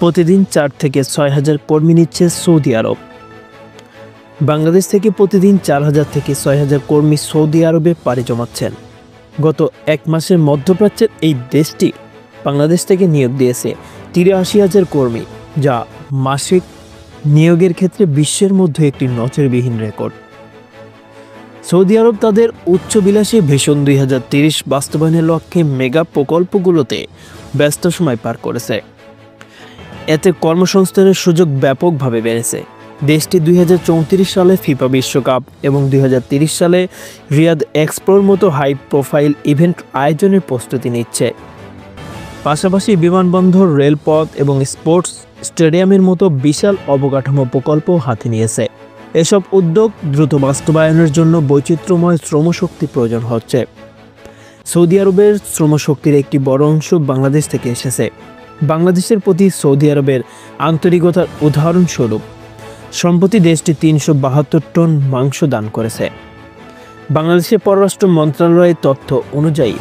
প্রতিদিন 4 থেকে 6 হাজার কর্মী নিচ্ছে সৌদি আরব। বাংলাদেশ থেকে প্রতিদিন 4 হাজার থেকে 6 হাজার কর্মী সৌদি আরবে পাড়ি জমাচ্ছেন। গত এক মাসের মধ্যপ্রাচ্যের এই দেশটি বাংলাদেশ থেকে নিয়োগ দিয়েছে 83 হাজার কর্মী, যা মাসিক নিয়োগের ক্ষেত্রে বিশ্বের মধ্যে একটি নজিরবিহীন রেকর্ড। সৌদি আরব তাদের উচ্চবিলাসী ভিশন 2030 বাস্তবায়নের লক্ষ্যে মেগা প্রকল্পগুলোতে ব্যস্ত সময় পার করেছে। এতে কর্মসংস্থানের সুযোগ ব্যাপকভাবে বেড়েছে। দেশটি 2034 সালে ফিফা বিশ্বকাপ এবং 2030 সালে রিয়াদ এক্সপোর মতো হাই প্রোফাইল ইভেন্ট আয়োজনের প্রস্তুতি নিচ্ছে। পাশাপাশি বিমানবন্দর, রেলপথ এবং স্পোর্টস স্টেডিয়ামের মতো বিশাল অবকাঠামো প্রকল্প হাতে নিয়েছে। এসব উদ্যোগ দ্রুত বাস্তবায়নের জন্য বৈচিত্র্যময় শ্রমশক্তি প্রয়োজন হচ্ছে। সৌদি আরবের শ্রমশক্তির একটি বড় অংশ বাংলাদেশ থেকে এসেছে। বাংলাদেশের প্রতি সৌদি আরবের আন্তরিকতার উদাহরণস্বরূপ সম্প্রতি দেশটি 372 টন মাংস দান করেছে। বাংলাদেশের পররাষ্ট্র মন্ত্রণালয়ের তথ্য অনুযায়ী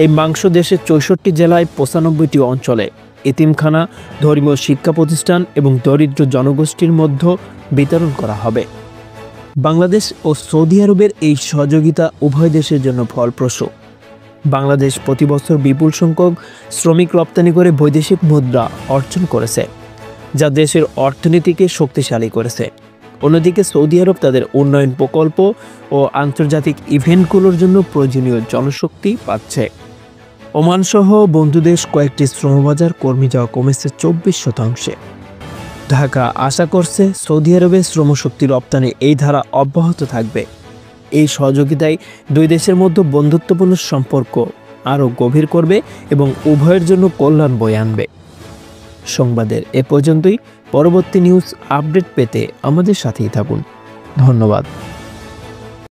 এই মাংস দেশের 64 জেলায় 95টি অঞ্চলে এতিমখানা, ধর্মীয় শিক্ষা প্রতিষ্ঠান এবং দরিদ্র জনগোষ্ঠীর মধ্যে বিতরণ করা হবে। বাংলাদেশ ও সৌদি আরবের এই সহযোগিতা উভয় দেশের জন্য ফলপ্রসূ। বাংলাদেশ প্রতি বছর বিপুল সংখ্যক শ্রমিক রপ্তানি করে বৈদেশিক মুদ্রা অর্জন করেছে, যা দেশের অর্থনীতিকে শক্তিশালী করেছে। অন্যদিকে সৌদি আরব তাদের উন্নয়ন প্রকল্প ও আন্তর্জাতিক ইভেন্টগুলোর জন্য প্রয়োজনীয় জনশক্তি পাচ্ছে। ওমান সহ বন্ধু দেশ কয়েকটি শ্রমবাজার কর্মী যাওয়া কমেছে 24%। ঢাকা আশা করছে সৌদি আরবে শ্রমশক্তি রপ্তানি এই ধারা অব্যাহত থাকবে। এই সহযোগিতায় দুই দেশের মধ্যে বন্ধুত্বপূর্ণ সম্পর্ক আরও গভীর করবে এবং উভয়ের জন্য কল্যাণ বয়ে আনবে। সংবাদের এ পর্যন্তই। পরবর্তী নিউজ আপডেট পেতে আমাদের সাথেই থাকুন। ধন্যবাদ।